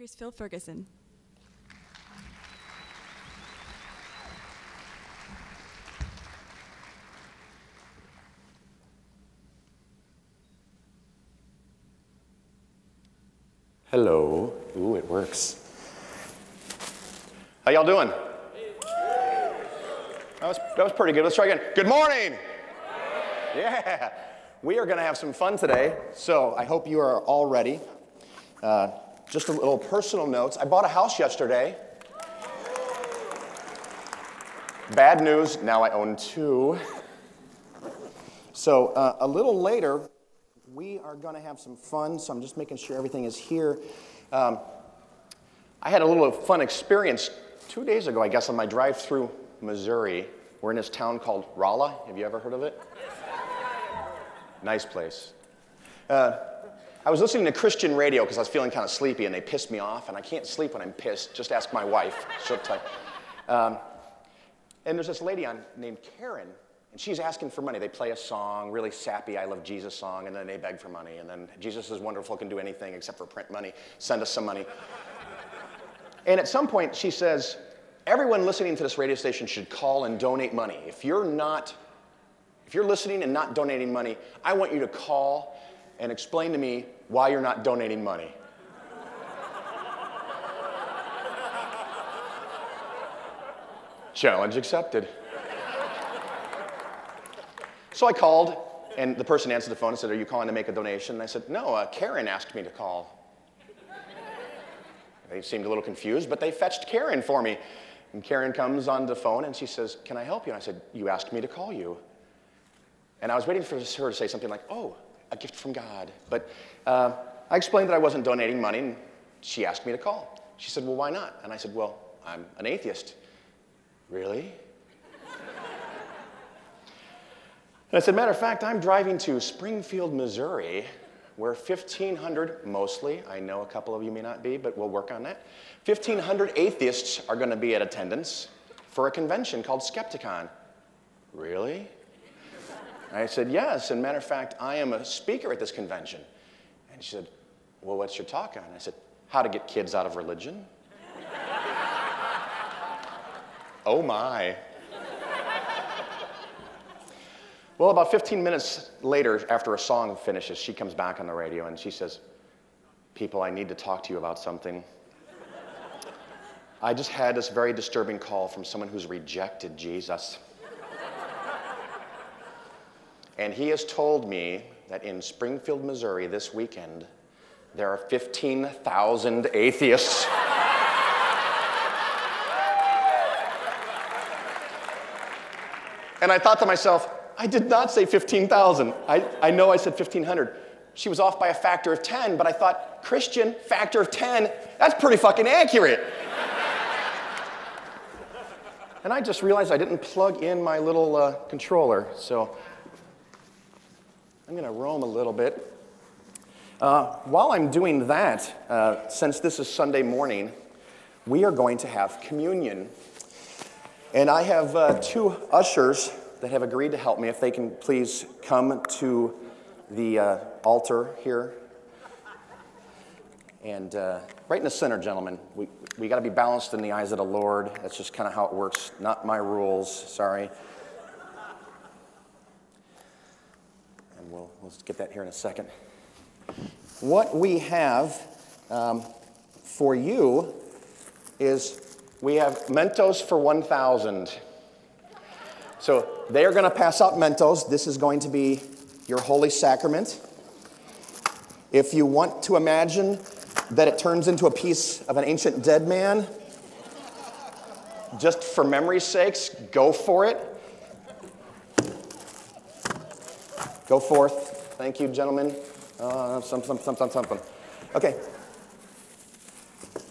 Here's Phil Ferguson. Hello. Ooh, it works. How y'all doing? That was pretty good. Let's try again. Good morning. Yeah. We are going to have some fun today, so I hope you are all ready. Just a little personal notes. I bought a house yesterday. Bad news, now I own two. So a little later, we are going to have some fun, so I'm just making sure everything is here. I had a little fun experience 2 days ago, I guess, on my drive through Missouri. We're in this town called Rolla. Have you ever heard of it? Nice place. I was listening to Christian radio because I was feeling kind of sleepy, and they pissed me off, and I can't sleep when I'm pissed. Just ask my wife. She'll tell you. And there's this lady named Karen, and she's asking for money. They play a song, really sappy I Love Jesus song, and then they beg for money. And then Jesus is wonderful, can do anything except for print money. Send us some money. And at some point, she says, everyone listening to this radio station should call and donate money. If you're listening and not donating money, I want you to call and explain to me why you're not donating money. Challenge accepted. So I called, and the person answered the phone and said, are you calling to make a donation? And I said, no, Karen asked me to call. They seemed a little confused, but they fetched Karen for me. And Karen comes on the phone, and she says, can I help you? And I said, you asked me to call you. And I was waiting for her to say something like, oh, a gift from God. But I explained that I wasn't donating money, and she asked me to call. She said, well, why not? And I said, well, I'm an atheist. Really? And I said, matter of fact, I'm driving to Springfield, Missouri, where 1,500, mostly, I know a couple of you may not be, but we'll work on that, 1,500 atheists are going to be at attendance for a convention called Skepticon. Really? I said, yes, and matter of fact, I am a speaker at this convention. And she said, well, what's your talk on? I said, how to get kids out of religion. Oh my. Well, about 15 minutes later, after a song finishes, she comes back on the radio and she says, people, I need to talk to you about something. I just had this very disturbing call from someone who's rejected Jesus. And he has told me that in Springfield, Missouri this weekend, there are 15,000 atheists. And I thought to myself, I did not say 15,000. I know I said 1,500. She was off by a factor of 10, but I thought, Christian, factor of 10, that's pretty fucking accurate. And I just realized I didn't plug in my little controller, so I'm going to roam a little bit. While I'm doing that, since this is Sunday morning, we are going to have communion. And I have two ushers that have agreed to help me. If they can please come to the altar here. And right in the center, gentlemen. We got to be balanced in the eyes of the Lord. That's just kind of how it works. Not my rules, sorry. And we'll get that here in a second. What we have for you is we have Mentos for 1,000. So they are going to pass out Mentos. This is going to be your holy sacrament. If you want to imagine that it turns into a piece of an ancient dead man, just for memory's sakes, go for it. Go forth. Thank you, gentlemen. Something. Okay.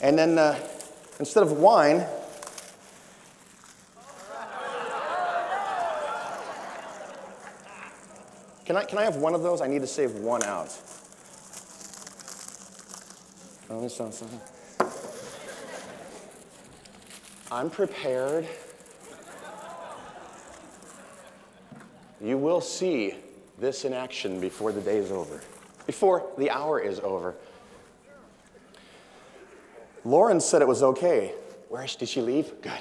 And then instead of wine, can I have one of those? I need to save one out. Oh, this sounds something. I'm prepared. You will see this in action before the day is over, before the hour is over. Lauren said it was okay. Did she leave? Good.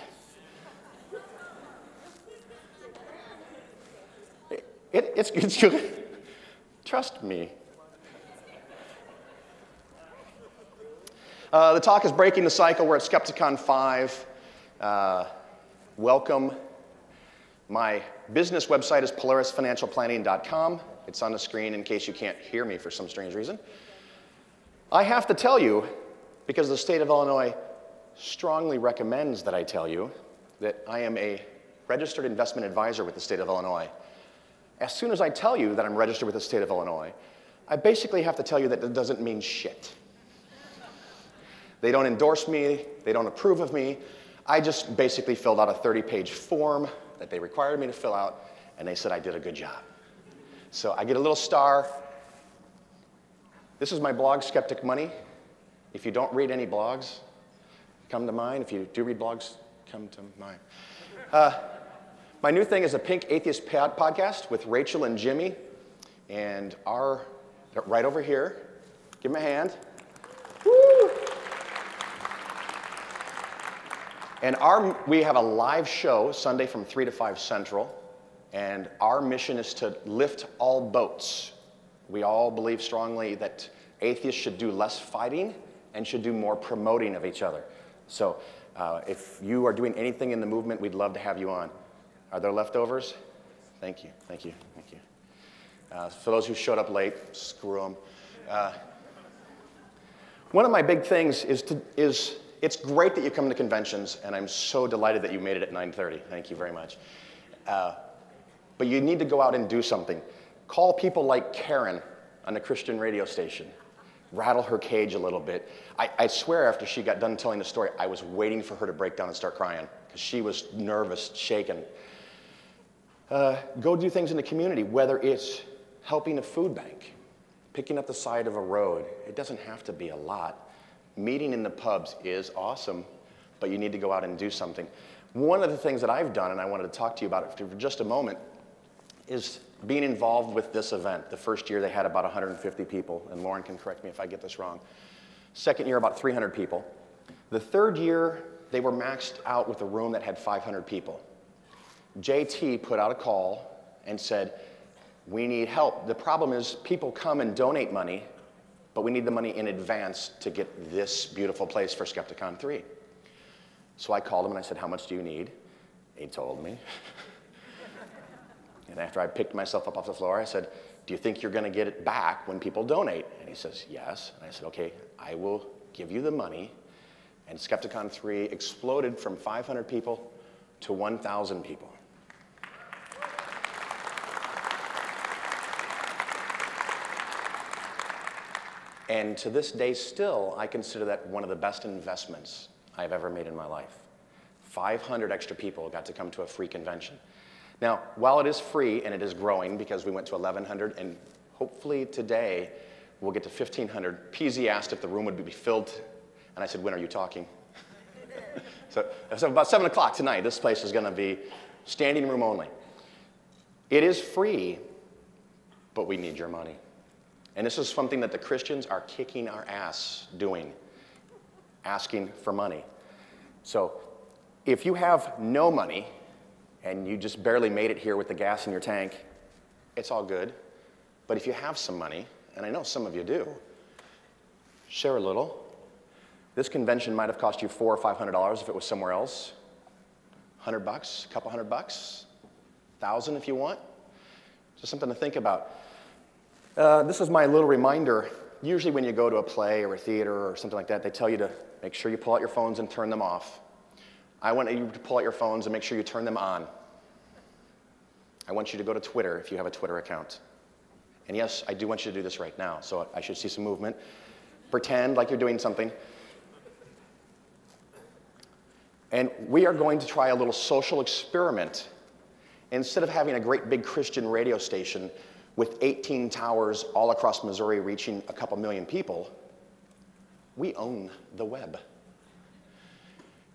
It's good. Trust me. The talk is Breaking the Cycle. We're at Skepticon 5. Welcome. My business website is polarisfinancialplanning.com. It's on the screen in case you can't hear me for some strange reason. I have to tell you, because the state of Illinois strongly recommends that I tell you, that I am a registered investment advisor with the state of Illinois. As soon as I tell you that I'm registered with the state of Illinois, I basically have to tell you that it doesn't mean shit. They don't endorse me, they don't approve of me. I just basically filled out a 30-page form that they required me to fill out, and they said I did a good job. So I get a little star. This is my blog, Skeptic Money. If you don't read any blogs, come to mine. If you do read blogs, come to mine. My new thing is a Pink Atheist podcast with Rachel and Jimmy, and right over here. Give them a hand. Woo! And we have a live show Sunday from 3 to 5 Central, and our mission is to lift all boats. We all believe strongly that atheists should do less fighting and should do more promoting of each other. So if you are doing anything in the movement, we'd love to have you on. Are there leftovers? Thank you, thank you, thank you. For those who showed up late, screw them. One of my big things is it's great that you come to conventions, and I'm so delighted that you made it at 9:30. Thank you very much. But you need to go out and do something. Call people like Karen on the Christian radio station. Rattle her cage a little bit. I swear after she got done telling the story, I was waiting for her to break down and start crying because she was nervous, shaken. Go do things in the community, whether it's helping a food bank, picking up the side of a road. It doesn't have to be a lot. Meeting in the pubs is awesome, but you need to go out and do something. One of the things that I've done, and I wanted to talk to you about it for just a moment, is being involved with this event. The first year they had about 150 people, and Lauren can correct me if I get this wrong. Second year, about 300 people. The third year, they were maxed out with a room that had 500 people. JT put out a call and said, we need help. The problem is people come and donate money, but we need the money in advance to get this beautiful place for Skepticon 3. So I called him and I said, how much do you need? He told me. And after I picked myself up off the floor, I said, do you think you're going to get it back when people donate? And he says, yes. And I said, okay, I will give you the money. And Skepticon 3 exploded from 500 people to 1,000 people. And to this day still, I consider that one of the best investments I've ever made in my life. 500 extra people got to come to a free convention. Now, while it is free and it is growing because we went to 1,100 and hopefully today we'll get to 1,500, PZ asked if the room would be filled and I said, when are you talking? so about 7 o'clock tonight, this place is going to be standing room only. It is free, but we need your money. And this is something that the Christians are kicking our ass doing, asking for money. So if you have no money and you just barely made it here with the gas in your tank, it's all good. But if you have some money, and I know some of you do, share a little. This convention might have cost you $400 or $500 if it was somewhere else. $100, a couple $100, 1,000 if you want. Just something to think about. This is my little reminder. Usually when you go to a play or a theater or something like that, they tell you to make sure you pull out your phones and turn them off. I want you to pull out your phones and make sure you turn them on. I want you to go to Twitter if you have a Twitter account. And yes, I do want you to do this right now, so I should see some movement. Pretend like you're doing something. And we are going to try a little social experiment. Instead of having a great big Christian radio station with 18 towers all across Missouri reaching a couple million people, we own the web.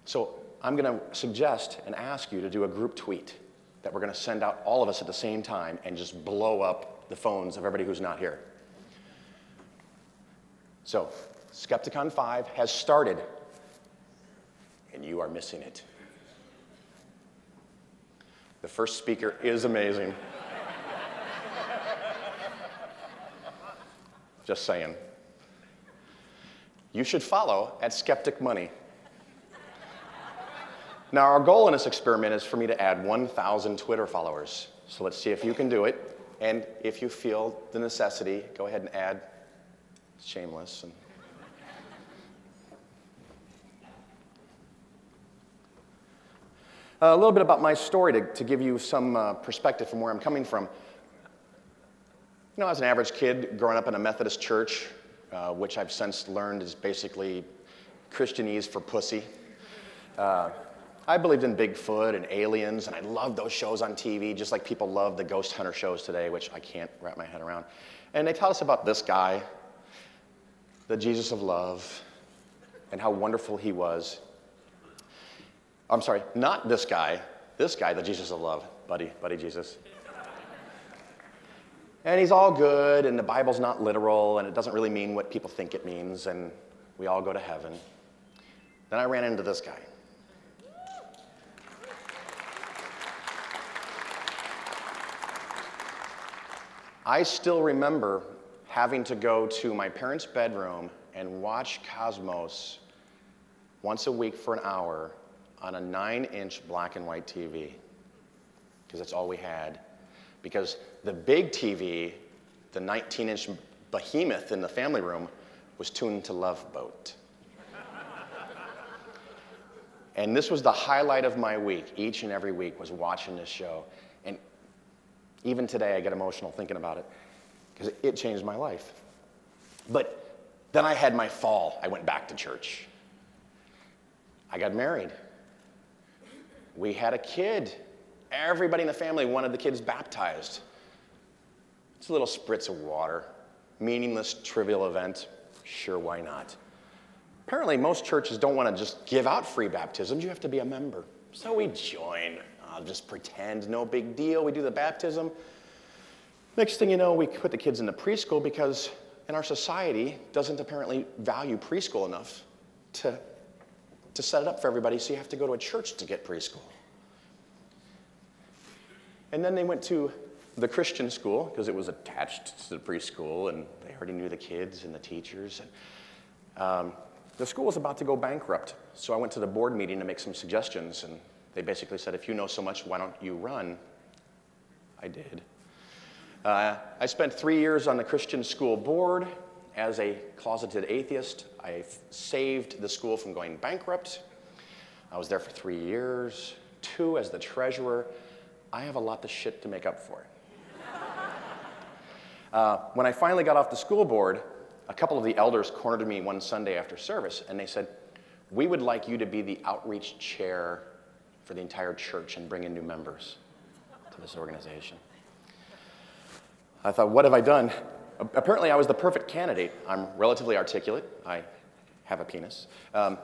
So I'm going to suggest and ask you to do a group tweet that we're going to send out all of us at the same time and just blow up the phones of everybody who's not here. So Skepticon 5 has started. and you are missing it. The first speaker is amazing. Just saying. You should follow at Skeptic Money. Now, our goal in this experiment is for me to add 1,000 Twitter followers. So let's see if you can do it. And if you feel the necessity, go ahead and add. It's shameless. A little bit about my story to give you some perspective from where I'm coming from. You know, as an average kid growing up in a Methodist church, which I've since learned is basically Christianese for pussy. I believed in Bigfoot and aliens, and I loved those shows on TV, just like people love the ghost hunter shows today, which I can't wrap my head around. And they taught us about this guy, the Jesus of love, and how wonderful he was. I'm sorry, not this guy, the Jesus of love, buddy Jesus. And he's all good, and the Bible's not literal, and it doesn't really mean what people think it means, and we all go to heaven. Then I ran into this guy. I still remember having to go to my parents' bedroom and watch Cosmos once a week for an hour on a 9-inch black and white TV, because that's all we had. Because the big TV, the 19-inch behemoth in the family room, was tuned to Love Boat. And this was the highlight of my week. Each and every week was watching this show. And even today, I get emotional thinking about it, because it changed my life. But then I had my fall. I went back to church. I got married. We had a kid. Everybody in the family wanted the kids baptized. It's a little spritz of water. Meaningless, trivial event. Sure, why not? Apparently, most churches don't want to just give out free baptisms. You have to be a member. So we join. I'll just pretend, no big deal. We do the baptism. Next thing you know, we put the kids into preschool because in our society doesn't apparently value preschool enough to set it up for everybody, so you have to go to a church to get preschool. And then they went to the Christian school because it was attached to the preschool, and they already knew the kids and the teachers. And, the school was about to go bankrupt, so I went to the board meeting to make some suggestions, and they basically said, if you know so much, why don't you run? I did. I spent 3 years on the Christian school board as a closeted atheist. I saved the school from going bankrupt. I was there for 3 years, 2 as the treasurer. I have a lot of shit to make up for it. When I finally got off the school board, a couple of the elders cornered me one Sunday after service, and they said, we would like you to be the outreach chair for the entire church and bring in new members to this organization. I thought, what have I done? Apparently, I was the perfect candidate. I'm relatively articulate. I have a penis. I'm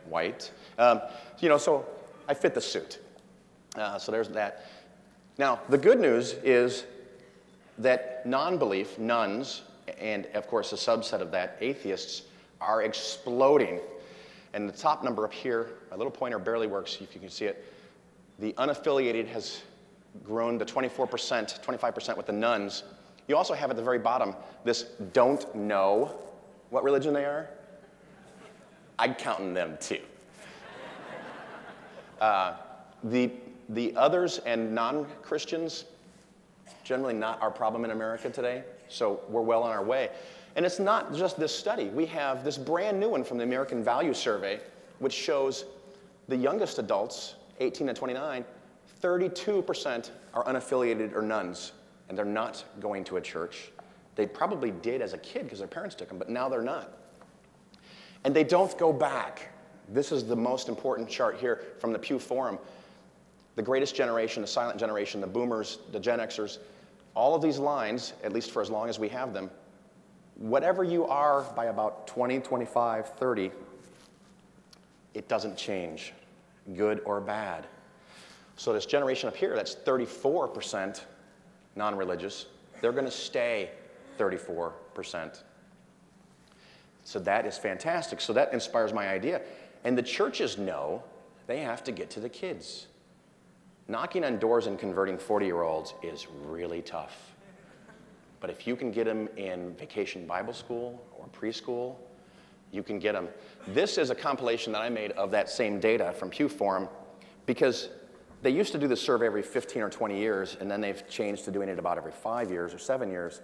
white. So I fit the suit. So there's that. Now, the good news is that non-belief, nuns, and of course a subset of that, atheists, are exploding. And the top number up here, my little pointer barely works if you can see it. The unaffiliated has grown to 24%, 25% with the nuns. You also have at the very bottom this don't know what religion they are. I'd count in them too. The others and non-Christians, generally not our problem in America today, so we're well on our way. And it's not just this study. We have this brand new one from the American Value Survey, which shows the youngest adults, 18 to 29, 32% are unaffiliated or nuns, and they're not going to a church. They probably did as a kid because their parents took them, but now they're not. And they don't go back. This is the most important chart here from the Pew Forum. The greatest generation, the silent generation, the boomers, the Gen Xers, all of these lines, at least for as long as we have them, whatever you are by about 20, 25, 30, it doesn't change, good or bad. So this generation up here, that's 34% non-religious, they're going to stay 34%. So that is fantastic. So that inspires my idea. And the churches know they have to get to the kids. Knocking on doors and converting 40-year-olds is really tough. But if you can get them in vacation Bible school or preschool, you can get them. This is a compilation that I made of that same data from Pew Forum, because they used to do the survey every 15 or 20 years, and then they've changed to doing it about every 5 years or 7 years.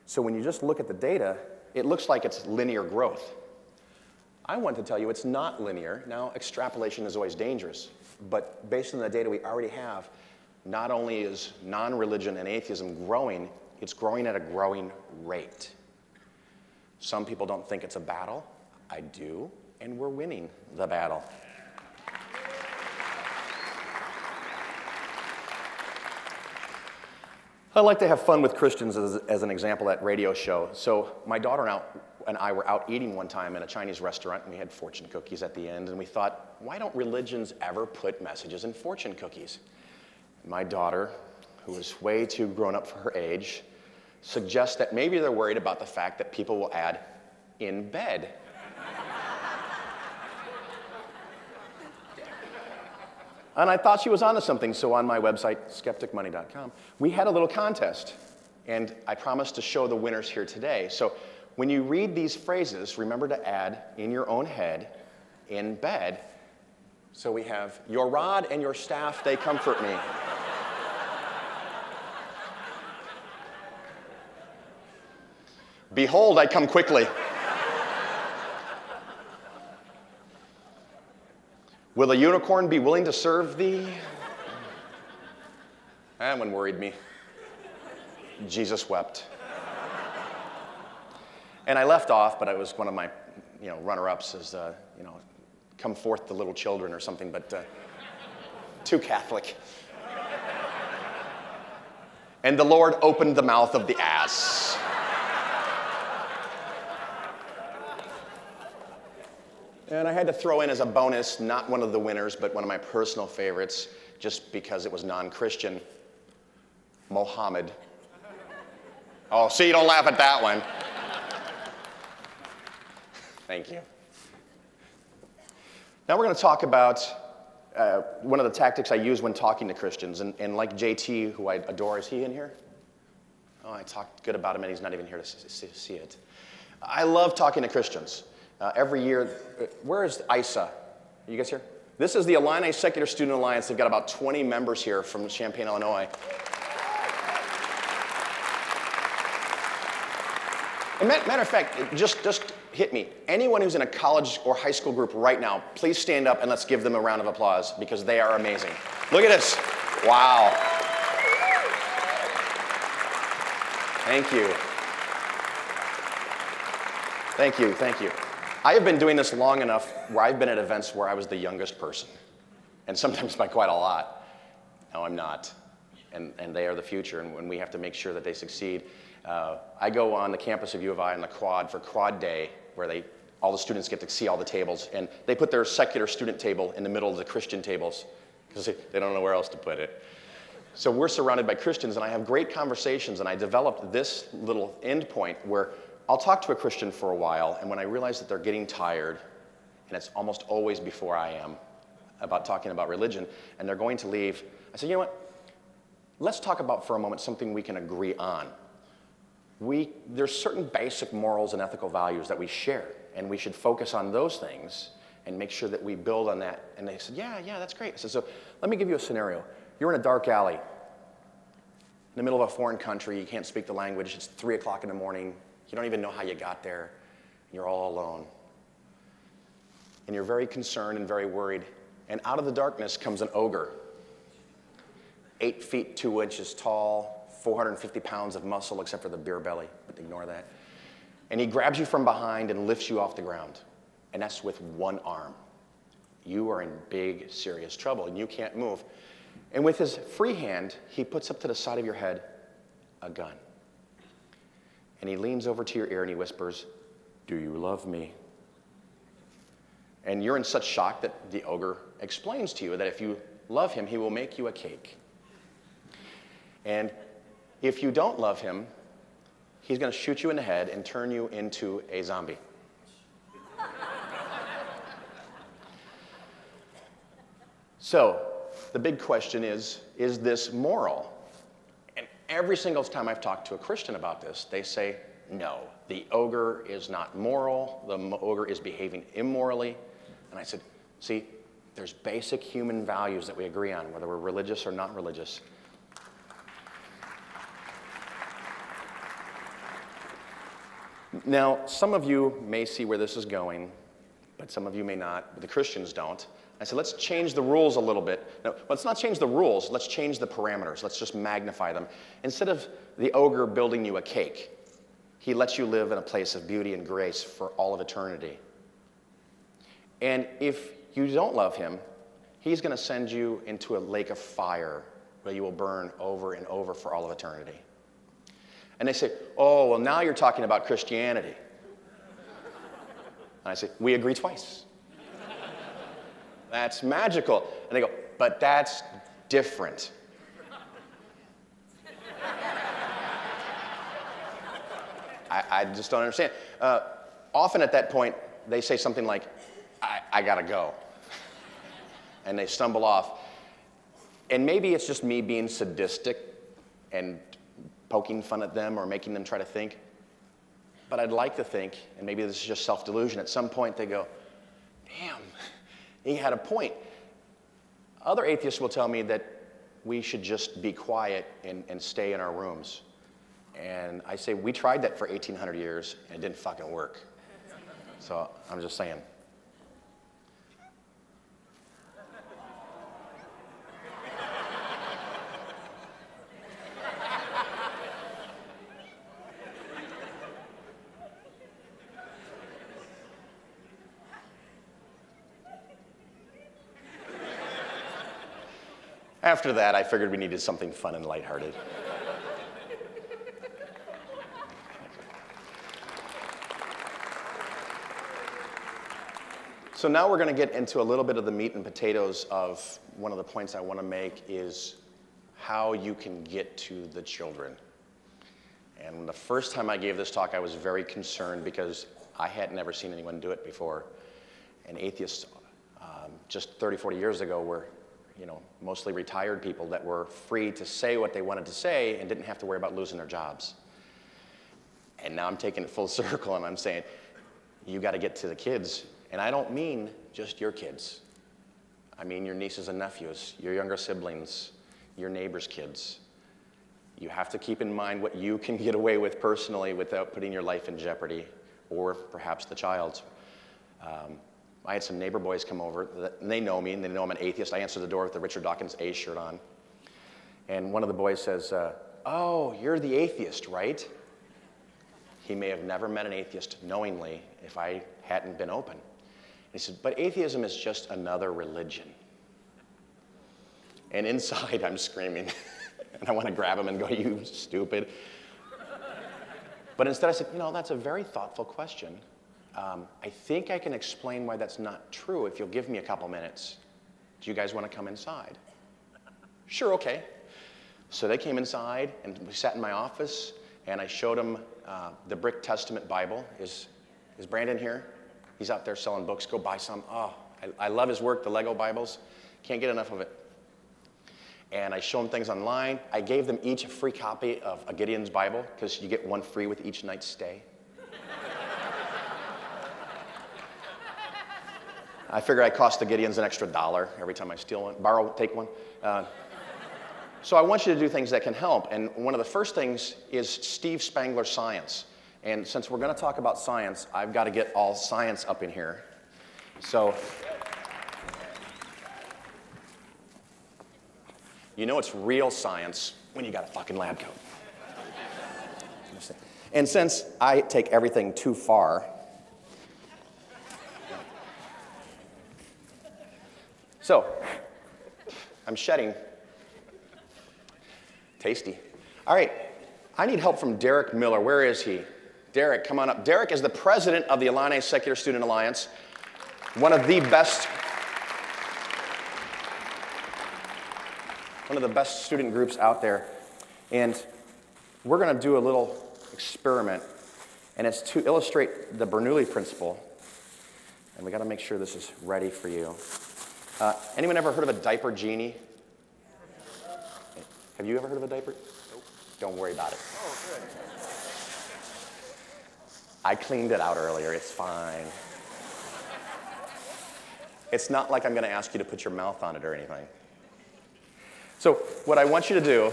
So when you just look at the data, it looks like it's linear growth. I want to tell you it's not linear. Now, extrapolation is always dangerous, but based on the data we already have, not only is non-religion and atheism growing, it's growing at a growing rate. Some people don't think it's a battle. I do, and we're winning the battle. I like to have fun with Christians as an example at radio show. So my daughter and I were out eating one time in a Chinese restaurant, and we had fortune cookies at the end, and we thought, why don't religions ever put messages in fortune cookies? My daughter, who is way too grown up for her age, suggests that maybe they're worried about the fact that people will add in bed. And I thought she was onto something, so on my website, skepticmoney.com, we had a little contest, and I promised to show the winners here today. So when you read these phrases, remember to add in your own head, in bed. So we have, your rod and your staff, they comfort me. Behold, I come quickly. Will a unicorn be willing to serve thee? That one worried me. Jesus wept. And I left off, but I was one of my, runner-ups as, come forth the little children or something, but too Catholic. And the Lord opened the mouth of the ass. And I had to throw in as a bonus, not one of the winners, but one of my personal favorites, just because it was non-Christian, Mohammed. Oh, see, you don't laugh at that one. Thank you. Now we're going to talk about one of the tactics I use when talking to Christians. And like JT, who I adore, is he in here? Oh, I talked good about him, and he's not even here to see it. I love talking to Christians. Every year, where is ISA? Are you guys here? This is the Illini Secular Student Alliance. They've got about 20 members here from Champaign, Illinois. And matter of fact, just hit me. Anyone who's in a college or high school group right now, please stand up and let's give them a round of applause because they are amazing. Look at this. Wow. Thank you. Thank you, thank you. I have been doing this long enough where I've been at events where I was the youngest person, and sometimes by quite a lot. No, I'm not, and they are the future, and we have to make sure that they succeed. I go on the campus of U of I on the quad for Quad Day, where all the students get to see all the tables, and they put their secular student table in the middle of the Christian tables, because they don't know where else to put it. So we're surrounded by Christians, and I have great conversations, and I developed this little end point where I'll talk to a Christian for a while, and when I realize that they're getting tired, and it's almost always before I am, about talking about religion, and they're going to leave, I say, you know what? Let's talk about for a moment something we can agree on. There's certain basic morals and ethical values that we share, and we should focus on those things and make sure that we build on that. And they said, yeah, that's great. I said, so let me give you a scenario. You're in a dark alley, in the middle of a foreign country, you can't speak the language, it's 3 o'clock in the morning, you don't even know how you got there. You're all alone. And you're very concerned and very worried. And out of the darkness comes an ogre. 8 feet 2 inches tall, 450 pounds of muscle except for the beer belly, but ignore that. And he grabs you from behind and lifts you off the ground. And that's with one arm. You are in big, serious trouble, and you can't move. And with his free hand, he puts up to the side of your head a gun. And he leans over to your ear and he whispers, "Do you love me?" And you're in such shock that the ogre explains to you that if you love him, he will make you a cake. And if you don't love him, he's going to shoot you in the head and turn you into a zombie. So the big question is this moral? And every single time I've talked to a Christian about this, they say, no, the ogre is not moral. The ogre is behaving immorally. And I said, see, there's basic human values that we agree on, whether we're religious or not religious. Now, some of you may see where this is going, but some of you may not, but the Christians don't. I said, let's change the rules a little bit. No, let's not change the rules, let's change the parameters. Let's just magnify them. Instead of the ogre building you a cake, he lets you live in a place of beauty and grace for all of eternity. And if you don't love him, he's going to send you into a lake of fire where you will burn over and over for all of eternity. And they say, oh, well, now you're talking about Christianity. And I say, we agree twice. That's magical. And they go, but that's different. I just don't understand. Often at that point, they say something like, I gotta go. And they stumble off. And maybe it's just me being sadistic and poking fun at them or making them try to think. But I'd like to think, and maybe this is just self-delusion, at some point they go, damn, he had a point. Other atheists will tell me that we should just be quiet and stay in our rooms. And I say, we tried that for 1,800 years, and it didn't fucking work. So I'm just saying. After that, I figured we needed something fun and lighthearted. So now we're going to get into a little bit of the meat and potatoes of one of the points I want to make is how you can get to the children. And the first time I gave this talk, I was very concerned because I had never seen anyone do it before. And atheists just 30, 40 years ago were mostly retired people that were free to say what they wanted to say and didn't have to worry about losing their jobs. And now I'm taking it full circle and I'm saying, you got to get to the kids. And I don't mean just your kids. I mean your nieces and nephews, your younger siblings, your neighbors' kids. You have to keep in mind what you can get away with personally without putting your life in jeopardy, or perhaps the child's. I had some neighbor boys come over, and they know me, and they know I'm an atheist. I answer the door with the Richard Dawkins A shirt on. And one of the boys says, oh, you're the atheist, right? He may have never met an atheist knowingly if I hadn't been open. And he said, but atheism is just another religion. And inside, I'm screaming. And I want to grab him and go, you stupid. But instead I said, that's a very thoughtful question. I think I can explain why that's not true if you'll give me a couple minutes. Do you guys want to come inside? Sure, okay. So they came inside, and we sat in my office, and I showed them the Brick Testament Bible. Is Brandon here? He's out there selling books. Go buy some. Oh, I love his work, the Lego Bibles. Can't get enough of it. And I showed them things online. I gave them each a free copy of a Gideon's Bible, because you get one free with each night's stay. I figure I cost the Gideons an extra $1 every time I steal one, take one. So I want you to do things that can help. And one of the first things is Steve Spangler's science. And since we're going to talk about science, I've got to get all science up in here. So it's real science when you got a fucking lab coat. And since I take everything too far, so I'm shedding. Tasty. All right, I need help from Derek Miller. Where is he? Derek, come on up. Derek is the president of the Illini Secular Student Alliance, one of the best student groups out there. And we're going to do a little experiment, and it's to illustrate the Bernoulli principle. And we got to make sure this is ready for you. Anyone ever heard of a diaper genie? Have you ever heard of a diaper? Nope. Don't worry about it. Oh, good. I cleaned it out earlier. It's fine. It's not like I'm going to ask you to put your mouth on it or anything. So what I want you to do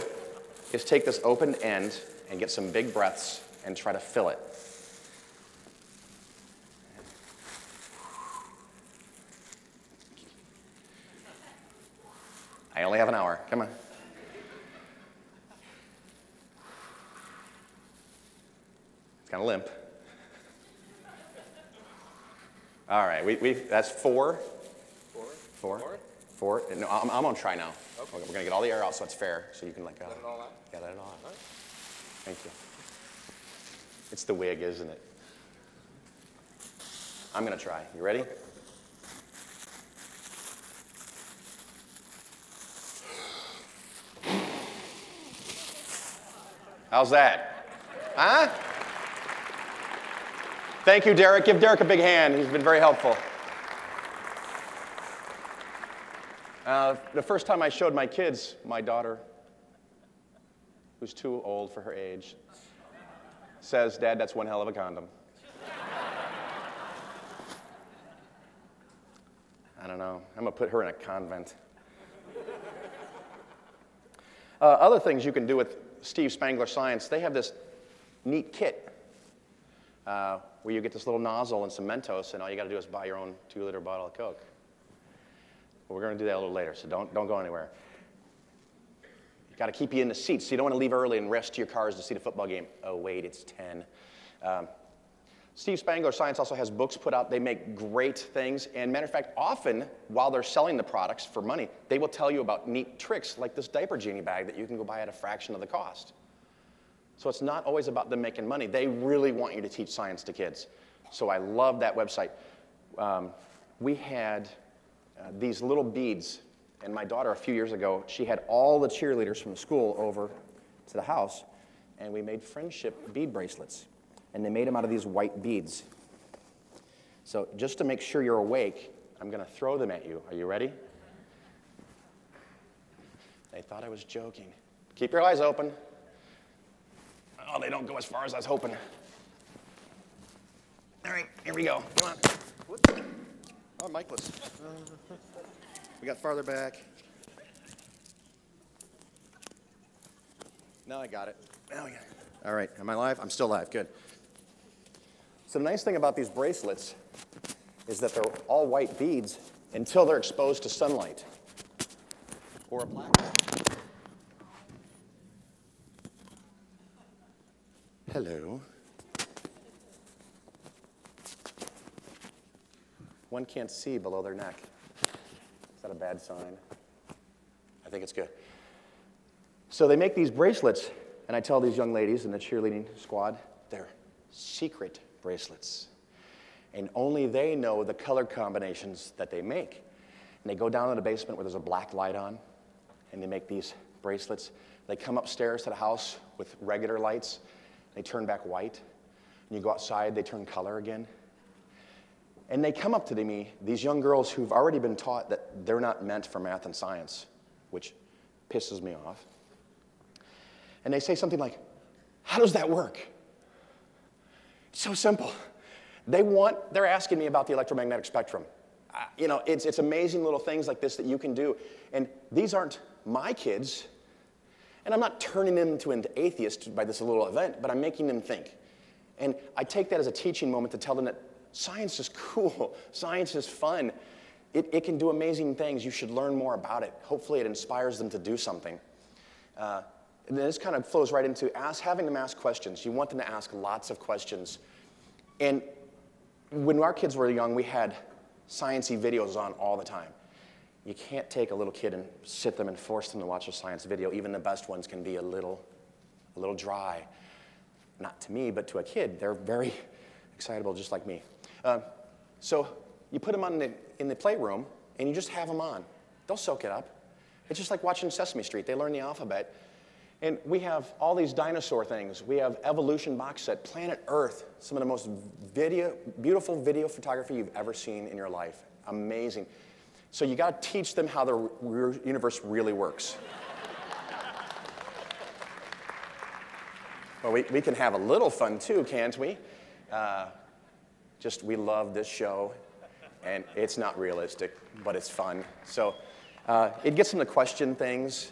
is take this open end and get some big breaths and try to fill it. I only have an hour. Come on. It's kind of limp. All right, that's four. Four. No, I'm going to try now. Okay. We're going to get all the air out so it's fair, so you can let it all out. Yeah, let it all out. All right. Thank you. It's the wig, isn't it? I'm going to try. You ready? Okay. How's that? Huh? Thank you, Derek. Give Derek a big hand. He's been very helpful. The first time I showed my kids, my daughter, who's too old for her age, says, "Dad, that's one hell of a condom." I don't know. I'm going to put her in a convent. Other things you can do with Steve Spangler Science, they have this neat kit where you get this little nozzle and some Mentos, and all you got to do is buy your own 2-liter bottle of Coke. But we're going to do that a little later, so don't go anywhere. You've got to keep you in the seats, so you don't want to leave early and rest to your cars to see the football game. Oh, wait, it's 10. Steve Spangler Science also has books put out. They make great things. And matter of fact, often, while they're selling the products for money, they will tell you about neat tricks, like this diaper genie bag that you can go buy at a fraction of the cost. So it's not always about them making money. They really want you to teach science to kids. So I love that website. We had these little beads. And my daughter, a few years ago, she had all the cheerleaders from the school over to the house, and we made friendship bead bracelets. And they made them out of these white beads. So just to make sure you're awake, I'm going to throw them at you. Are you ready? They thought I was joking. Keep your eyes open. Oh, they don't go as far as I was hoping. All right, here we go. Come on. Whoops. Oh, Michael's. We got farther back. Now I got it. Now we got it. All right, am I live? I'm still live, good. So the nice thing about these bracelets is that they're all white beads until they're exposed to sunlight or a black. Hello. One can't see below their neck. Is that a bad sign? I think it's good. So they make these bracelets, and I tell these young ladies in the cheerleading squad, they're secret bracelets. And only they know the color combinations that they make. And they go down in the basement where there's a black light on, and they make these bracelets. They come upstairs to the house with regular lights. They turn back white. And you go outside, they turn color again. And they come up to me, these young girls who've already been taught that they're not meant for math and science, which pisses me off. And they say something like, "How does that work?" It's so simple. They're asking me about the electromagnetic spectrum. You know, it's amazing little things like this that you can do. And these aren't my kids. And I'm not turning them into atheists by this little event, but I'm making them think. And I take that as a teaching moment to tell them that science is cool. Science is fun. It can do amazing things. You should learn more about it. Hopefully it inspires them to do something. And then this kind of flows right into having them ask questions. You want them to ask lots of questions. And when our kids were young, we had science-y videos on all the time. You can't take a little kid and sit them and force them to watch a science video. Even the best ones can be a little dry. Not to me, but to a kid. They're very excitable, just like me. So you put them in the playroom, and you just have them on. They'll soak it up. It's just like watching Sesame Street. They learn the alphabet. And we have all these dinosaur things. We have evolution box set, Planet Earth, some of the most beautiful video photography you've ever seen in your life. Amazing. So you got to teach them how the universe really works. Well, we can have a little fun too, can't we? We love this show, and it's not realistic, but it's fun. So it gets them to question things,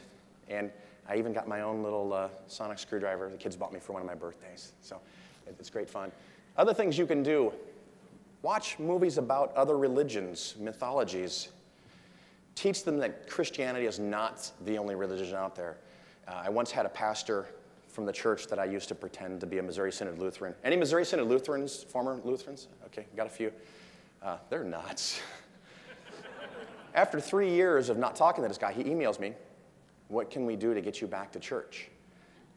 and I even got my own little sonic screwdriver the kids bought me for one of my birthdays. So it's great fun. Other things you can do: watch movies about other religions, mythologies. Teach them that Christianity is not the only religion out there. I once had a pastor from the church that I used to pretend to be a Missouri Synod Lutheran. Any Missouri Synod Lutherans, former Lutherans? Okay, got a few. They're nuts. After 3 years of not talking to this guy, he emails me, "What can we do to get you back to church?"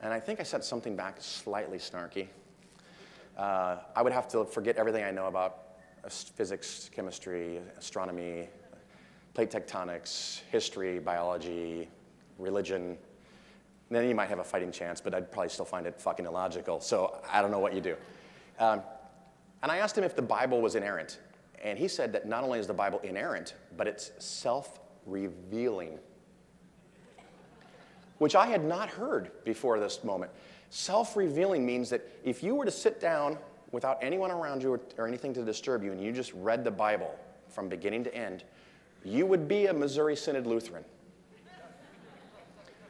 And I think I said something back slightly snarky. I would have to forget everything I know about physics, chemistry, astronomy, plate tectonics, history, biology, religion. And then you might have a fighting chance, but I'd probably still find it fucking illogical. So I don't know what you do. And I asked him if the Bible was inerrant. And he said that not only is the Bible inerrant, but it's self-revealing, which I had not heard before this moment. Self-revealing means that if you were to sit down without anyone around you or anything to disturb you, and you just read the Bible from beginning to end, you would be a Missouri Synod Lutheran,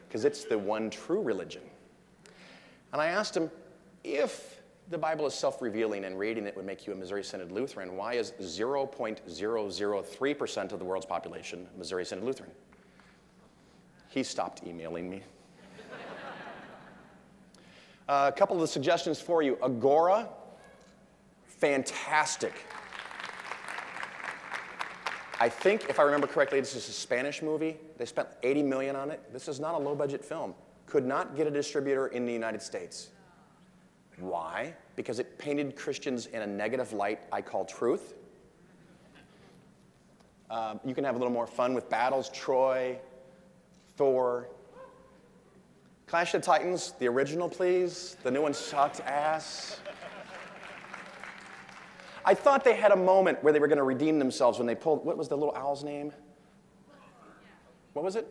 because it's the one true religion. And I asked him, if the Bible is self-revealing and reading it would make you a Missouri Synod Lutheran, why is 0.003% of the world's population Missouri Synod Lutheran? He stopped emailing me. A couple of the suggestions for you. Agora, fantastic. I think, if I remember correctly, this is a Spanish movie. They spent $80 million on it. This is not a low-budget film. Could not get a distributor in the United States. Why? Because it painted Christians in a negative light I call truth. You can have a little more fun with battles. Troy, Thor. Clash of the Titans, the original, please. The new one sucked ass. I thought they had a moment where they were going to redeem themselves when they pulled, what was the little owl's name? What was it?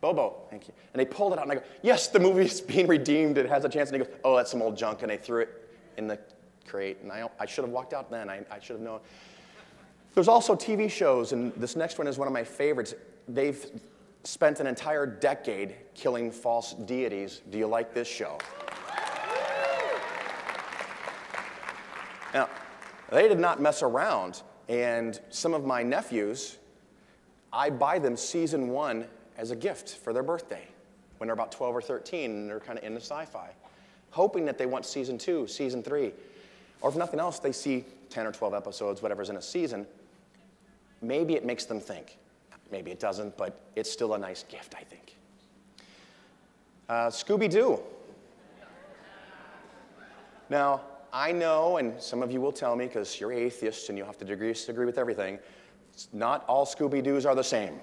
Bobo, thank you. And they pulled it out, and I go, yes, the movie's being redeemed. It has a chance. And they go, oh, that's some old junk. And they threw it in the crate. And I should have walked out then. I should have known. There's also TV shows, and this next one is one of my favorites. They've spent an entire decade killing false deities. Do you like this show? Now, they did not mess around, and some of my nephews, I buy them season 1 as a gift for their birthday when they're about 12 or 13 and they're kind of into sci-fi, hoping that they want season 2, season 3, or if nothing else, they see 10 or 12 episodes, whatever's in a season. Maybe it makes them think. Maybe it doesn't, but it's still a nice gift, I think. Scooby-Doo. Now, I know, and some of you will tell me, because you're atheists and you have to disagree with everything, not all Scooby-Doos are the same.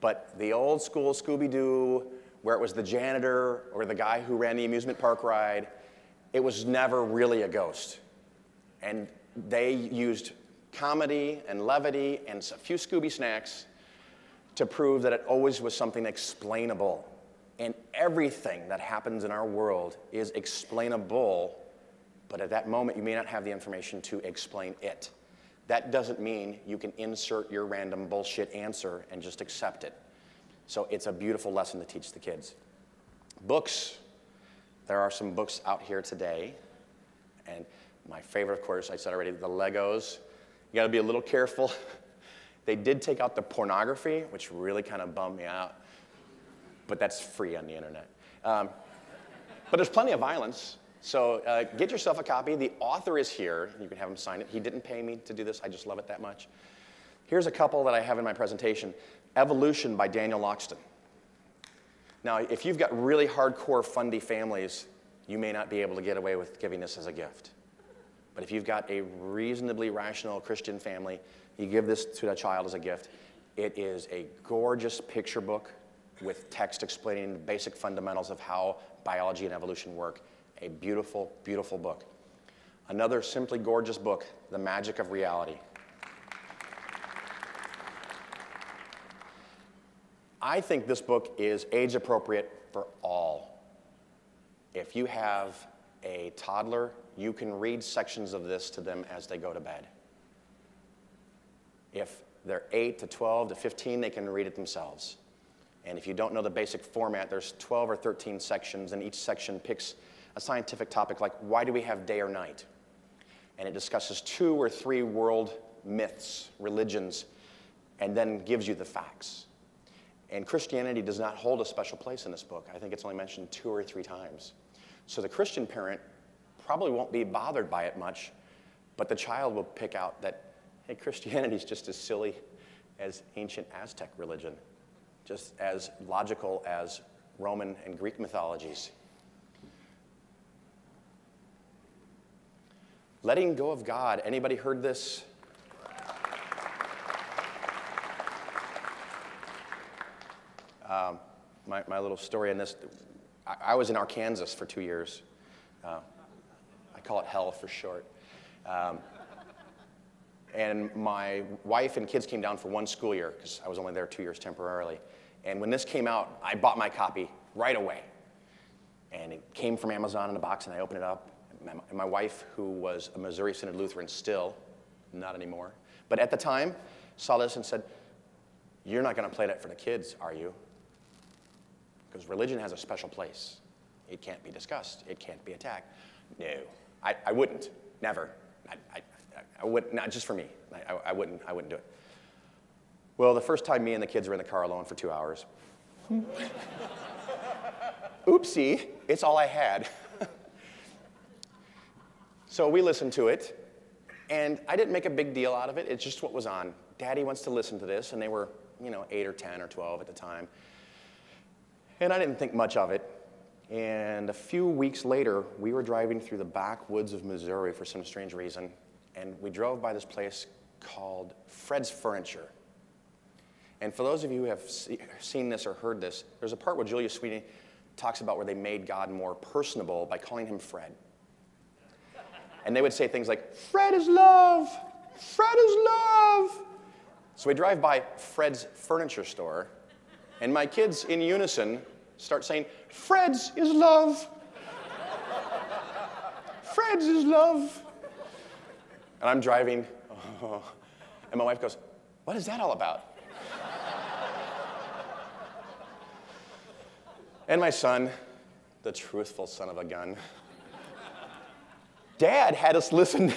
But the old school Scooby-Doo, where it was the janitor or the guy who ran the amusement park ride, it was never really a ghost. And they used comedy and levity and a few Scooby snacks to prove that it always was something explainable. And everything that happens in our world is explainable, but at that moment you may not have the information to explain it. That doesn't mean you can insert your random bullshit answer and just accept it. So it's a beautiful lesson to teach the kids. Books. There are some books out here today. And my favorite, of course, I said already, the Legos. You got to be a little careful. They did take out the pornography, which really kind of bummed me out. But that's free on the internet. But there's plenty of violence. So get yourself a copy. The author is here. You can have him sign it. He didn't pay me to do this. I just love it that much. Here's a couple that I have in my presentation. Evolution by Daniel Loxton. Now, if you've got really hardcore fundy families, you may not be able to get away with giving this as a gift. But if you've got a reasonably rational Christian family, you give this to a child as a gift. It is a gorgeous picture book with text explaining the basic fundamentals of how biology and evolution work. A beautiful, beautiful book. Another simply gorgeous book, The Magic of Reality. I think this book is age appropriate for all. If you have a toddler, you can read sections of this to them as they go to bed. If they're 8 to 12 to 15, they can read it themselves. And if you don't know the basic format, there's 12 or 13 sections, and each section picks a scientific topic like, why do we have day or night? And it discusses 2 or 3 world myths, religions, and then gives you the facts. And Christianity does not hold a special place in this book. I think it's only mentioned 2 or 3 times. So the Christian parent probably won't be bothered by it much, but the child will pick out that, hey, Christianity is just as silly as ancient Aztec religion, just as logical as Roman and Greek mythologies. Letting go of God. Anybody heard this? My little story on this, I was in Arkansas for 2 years. I call it hell for short. And my wife and kids came down for 1 school year because I was only there 2 years temporarily. And when this came out, I bought my copy right away. And it came from Amazon in a box, and I opened it up. And my wife, who was a Missouri Synod Lutheran still, not anymore, but at the time, saw this and said, "You're not going to play that for the kids, are you? Because religion has a special place. It can't be discussed. It can't be attacked." No, I wouldn't. Never. I would not just for me. I wouldn't do it. Well, the first time me and the kids were in the car alone for 2 hours. Oopsie, it's all I had. So we listened to it, and I didn't make a big deal out of it. It's just what was on. Daddy wants to listen to this, and they were, 8 or 10 or 12 at the time. And I didn't think much of it. And a few weeks later, we were driving through the backwoods of Missouri for some strange reason, and we drove by this place called Fred's Furniture. And for those of you who have seen this or heard this, there's a part where Julia Sweeney talks about where they made God more personable by calling him Fred. And they would say things like, "Fred is love! Fred is love!" So we drive by Fred's Furniture Store, and my kids in unison start saying, "Fred's is love! Fred's is love!" And I'm driving, and my wife goes, "What is that all about?" And my son, the truthful son of a gun, Dad had us listen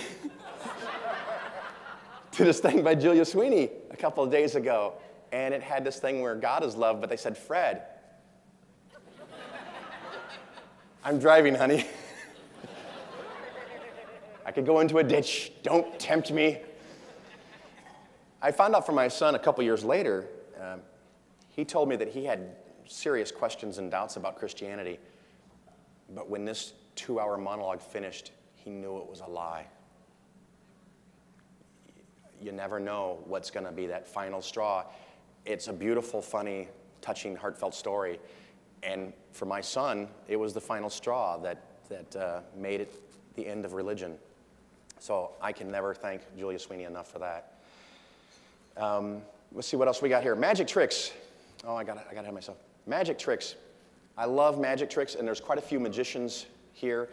to this thing by Julia Sweeney a couple of days ago, and it had this thing where God is love, but they said Fred. I'm driving, honey. I could go into a ditch. Don't tempt me. I found out from my son a couple years later, he told me that he had serious questions and doubts about Christianity, but when this 2-hour monologue finished, he knew it was a lie. You never know what's going to be that final straw. It's a beautiful, funny, touching, heartfelt story. And for my son, it was the final straw that made it the end of religion. So I can never thank Julia Sweeney enough for that. Let's see what else we got here. Magic tricks. Oh, I gotta have myself. Magic tricks. I love magic tricks, and there's quite a few magicians here.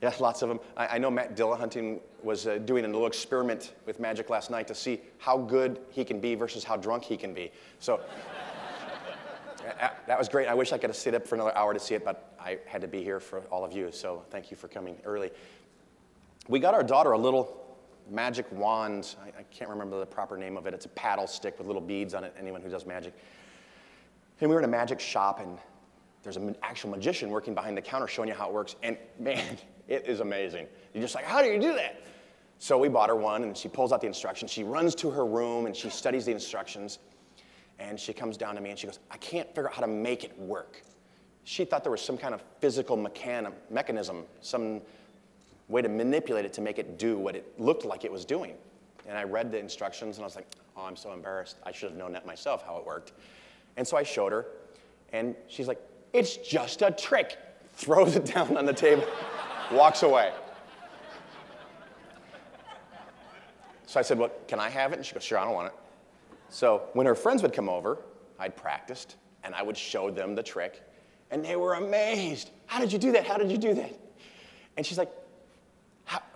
Yeah, lots of them. I know Matt Dillahunting was doing a little experiment with magic last night to see how good he can be versus how drunk he can be. So that was great. I wish I could have stayed up for another hour to see it, but I had to be here for all of you, so thank you for coming early. We got our daughter a little magic wand. I can't remember the proper name of it. It's a paddle stick with little beads on it, anyone who does magic. And we were in a magic shop, and there's an actual magician working behind the counter showing you how it works, and man, it is amazing. You're just like, how do you do that? So we bought her one, and she pulls out the instructions. She runs to her room, and she studies the instructions, and she comes down to me, and she goes, I can't figure out how to make it work. She thought there was some kind of physical mechanism, some way to manipulate it to make it do what it looked like it was doing. And I read the instructions, and I was like, oh, I'm so embarrassed. I should have known that myself, how it worked. And so I showed her, and she's like, it's just a trick. Throws it down on the table, walks away. So I said, well, can I have it? And she goes, sure, I don't want it. So when her friends would come over, I'd practiced, and I would show them the trick, and they were amazed. How did you do that? How did you do that? And she's like,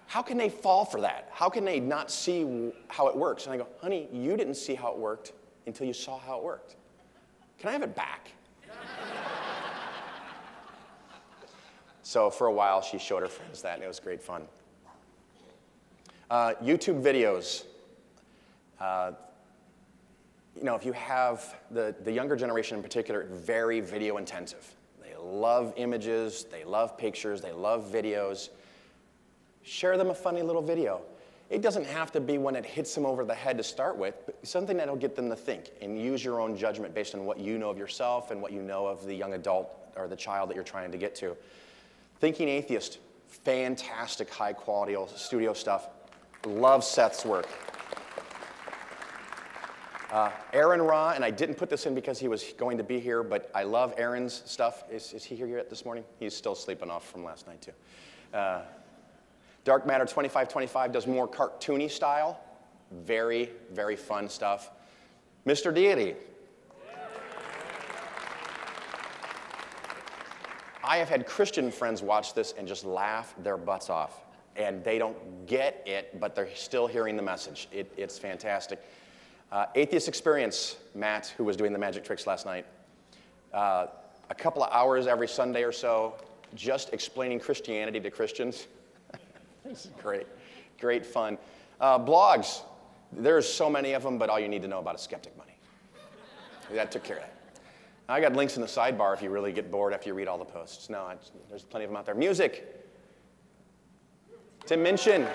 how can they fall for that? How can they not see how it works? And I go, honey, you didn't see how it worked until you saw how it worked. Can I have it back? So for a while, she showed her friends that, and it was great fun. YouTube videos. You know, if you have the younger generation in particular, very video intensive. They love images, they love pictures, they love videos. Share them a funny little video. It doesn't have to be one that hits them over the head to start with, but something that'll get them to think and use your own judgment based on what you know of yourself and what you know of the young adult or the child that you're trying to get to. Thinking Atheist, fantastic high quality studio stuff. Love Seth's work. Aaron Ra, and I didn't put this in because he was going to be here, but I love Aaron's stuff. Is he here yet this morning? He's still sleeping off from last night, too. Dark Matter 2525 does more cartoony style. Very, very fun stuff. Mr. Deity. I have had Christian friends watch this and just laugh their butts off. And they don't get it, but they're still hearing the message. It's fantastic. Atheist Experience, Matt, who was doing the magic tricks last night. A couple of hours every Sunday or so, just explaining Christianity to Christians. This is great, great fun. Blogs, there's so many of them, but all you need to know about is Skeptic Money. That took care of that. I got links in the sidebar if you really get bored after you read all the posts. No, there's plenty of them out there. Music. Tim Minchin.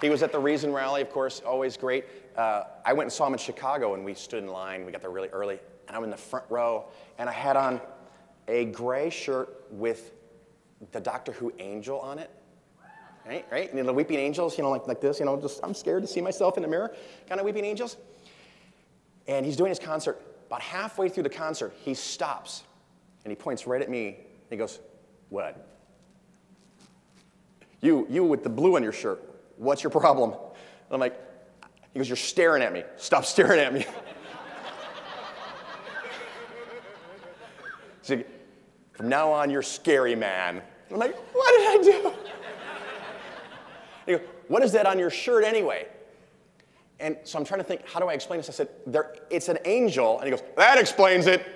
He was at the Reason rally, of course, always great. I went and saw him in Chicago, and we stood in line. We got there really early, and I'm in the front row, and I had on a gray shirt with the Doctor Who angel on it. Right? You know, the weeping angels, you know, like this, you know, just I'm scared to see myself in the mirror, kind of weeping angels. And he's doing his concert. About halfway through the concert, he stops, and he points right at me, and he goes, what? You with the blue on your shirt, what's your problem? And I'm like, he goes, you're staring at me. Stop staring at me. So, from now on, you're scary, man. I'm like, what did I do? He goes, what is that on your shirt anyway? And so I'm trying to think, how do I explain this? I said, it's an angel. And he goes, that explains it.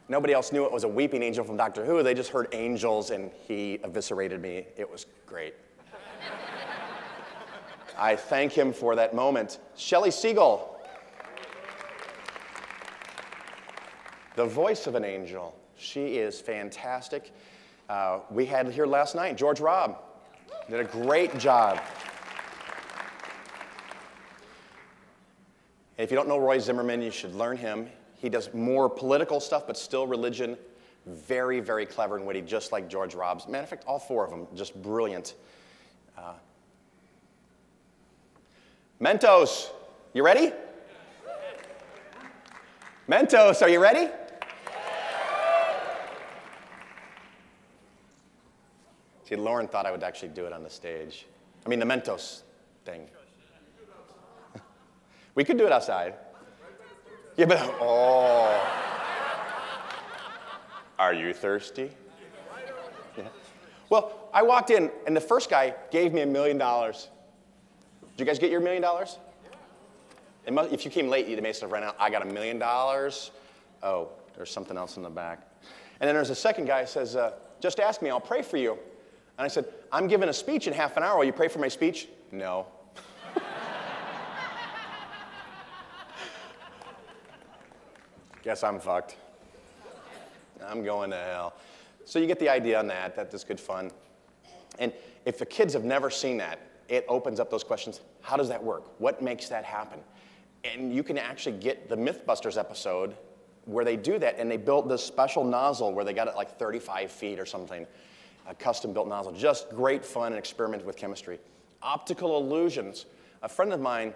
Nobody else knew it was a weeping angel from Doctor Who. They just heard angels, and he eviscerated me. It was great. I thank him for that moment. Shelley Siegel. The voice of an angel. She is fantastic. We had here last night, George Robb. Did a great job. And if you don't know Roy Zimmerman, you should learn him. He does more political stuff, but still religion. Very, very clever and witty, just like George Robb's. Matter of fact, all four of them, just brilliant. Mentos, you ready? Mentos, are you ready? See, Lauren thought I would actually do it on the stage. I mean, the Mentos thing. We could do it outside. Yeah, but, oh. Are you thirsty? Yeah. Well, I walked in, and the first guy gave me $1 million. Did you guys get your $1 million? If you came late, you may have run out. I got $1 million. Oh, there's something else in the back. And then there's a second guy who says, just ask me, I'll pray for you. And I said, I'm giving a speech in half an hour. Will you pray for my speech? No. Guess I'm fucked. I'm going to hell. So you get the idea on that. That's good fun. And if the kids have never seen that, it opens up those questions. How does that work? What makes that happen? And you can actually get the Mythbusters episode where they do that, and they built this special nozzle where they got it like 35 feet or something, a custom-built nozzle. Just great fun and experiment with chemistry. Optical illusions. A friend of mine,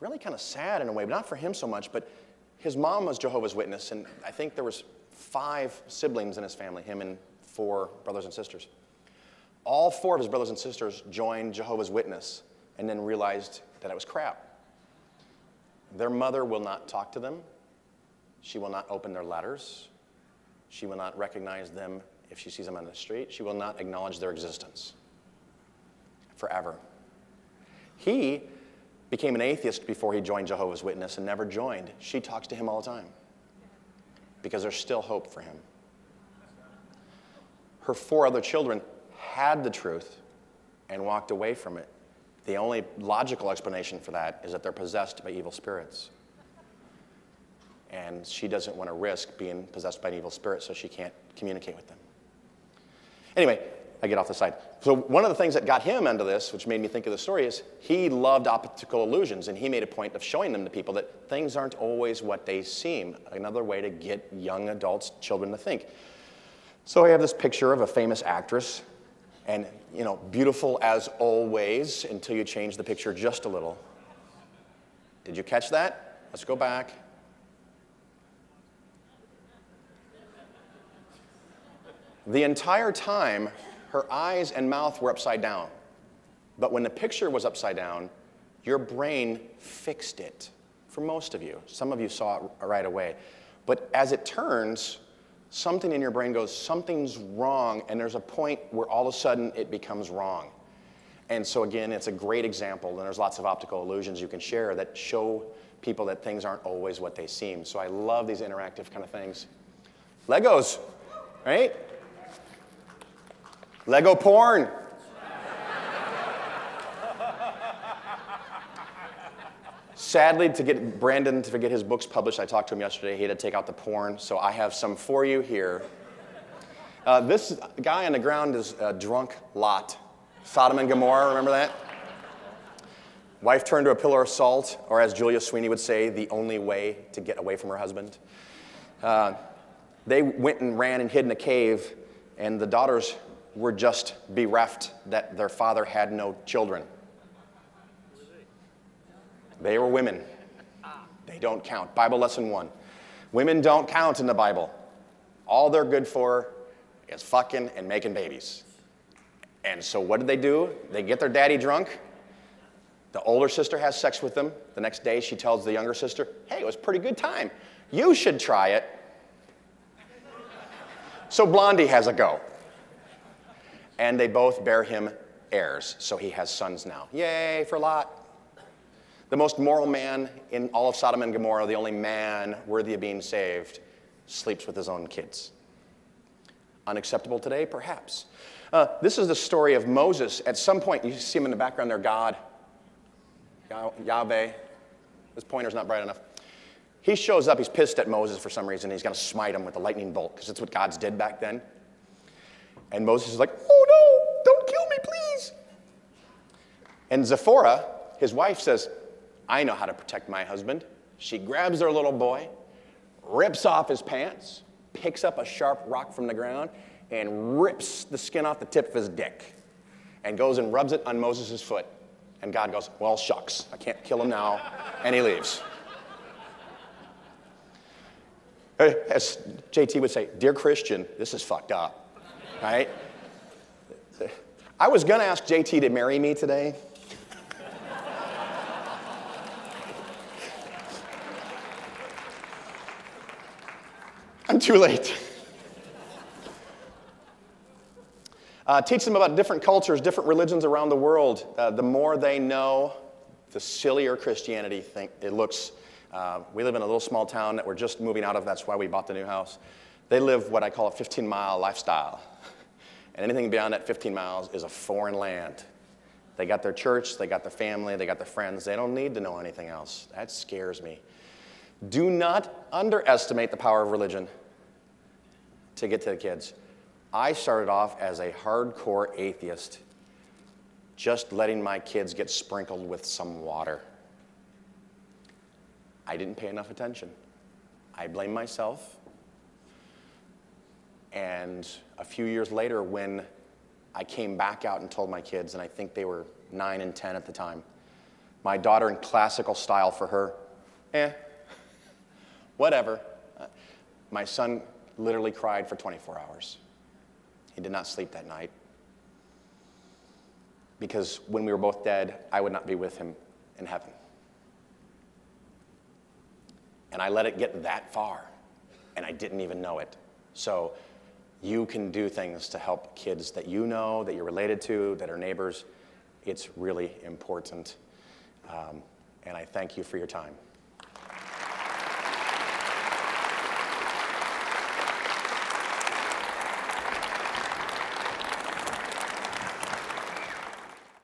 really kind of sad in a way, but not for him so much, but his mom was Jehovah's Witness, and I think there was 5 siblings in his family, him and 4 brothers and sisters. All 4 of his brothers and sisters joined Jehovah's Witness, and then realized that it was crap. Their mother will not talk to them. She will not open their letters. She will not recognize them if she sees them on the street. She will not acknowledge their existence forever. He became an atheist before he joined Jehovah's Witness and never joined. She talks to him all the time because there's still hope for him. Her 4 other children had the truth and walked away from it. The only logical explanation for that is that they're possessed by evil spirits. And she doesn't want to risk being possessed by an evil spirit, so she can't communicate with them. Anyway, I get off the side. So one of the things that got him into this, which made me think of the story, is he loved optical illusions, and he made a point of showing them to people that things aren't always what they seem. Another way to get young adults, children to think. So I have this picture of a famous actress, and beautiful as always until you change the picture just a little. Did you catch that? Let's go back. The entire time, her eyes and mouth were upside down. But when the picture was upside down, your brain fixed it. For most of you. Some of you saw it right away. But as it turns, something in your brain goes, something's wrong, and there's a point where all of a sudden it becomes wrong. And so again, it's a great example, and there's lots of optical illusions you can share that show people that things aren't always what they seem. So I love these interactive kind of things. Legos, right? Lego porn. Sadly, to get Brandon to get his books published, I talked to him yesterday, he had to take out the porn, so I have some for you here. This guy on the ground is drunk Lot. Sodom and Gomorrah, remember that? Wife turned to a pillar of salt, or as Julia Sweeney would say, the only way to get away from her husband. They went and ran and hid in a cave, and the daughters were just bereft that their father had no children. They were women. They don't count. Bible lesson 1. Women don't count in the Bible. All they're good for is fucking and making babies. And so what do? They get their daddy drunk. The older sister has sex with them. The next day she tells the younger sister, hey, it was a pretty good time. You should try it. So Blondie has a go. And they both bear him heirs. So he has sons now. Yay for Lot. The most moral man in all of Sodom and Gomorrah, the only man worthy of being saved, sleeps with his own kids. Unacceptable today? Perhaps. This is the story of Moses. At some point, you see him in the background there, God. Yahweh. This pointer's not bright enough. He shows up, he's pissed at Moses for some reason. He's going to smite him with a lightning bolt, because that's what gods did back then. And Moses is like, oh no, don't kill me, please. And Zipporah, his wife, says, I know how to protect my husband. She grabs their little boy, rips off his pants, picks up a sharp rock from the ground, and rips the skin off the tip of his dick, and goes and rubs it on Moses' foot. And God goes, well, shucks, I can't kill him now, and he leaves. As JT would say, dear Christian, this is fucked up, right? I was going to ask JT to marry me today. I'm too late. Teach them about different cultures, different religions around the world. The more they know, the sillier Christianity it looks. We live in a little small town that we're just moving out of. That's why we bought the new house. They live what I call a 15-mile lifestyle. And anything beyond that 15 miles is a foreign land. They got their church, they got their family, they got their friends. They don't need to know anything else. That scares me. Do not underestimate the power of religion to get to the kids. I started off as a hardcore atheist, just letting my kids get sprinkled with some water. I didn't pay enough attention. I blame myself. And a few years later, when I came back out and told my kids, and I think they were 9 and 10 at the time, my daughter in classical style for her, whatever. My son literally cried for 24 hours. He did not sleep that night. because when we were both dead, I would not be with him in heaven. And I let it get that far, and I didn't even know it. So you can do things to help kids that you know, that you're related to, that are neighbors. It's really important. And I thank you for your time.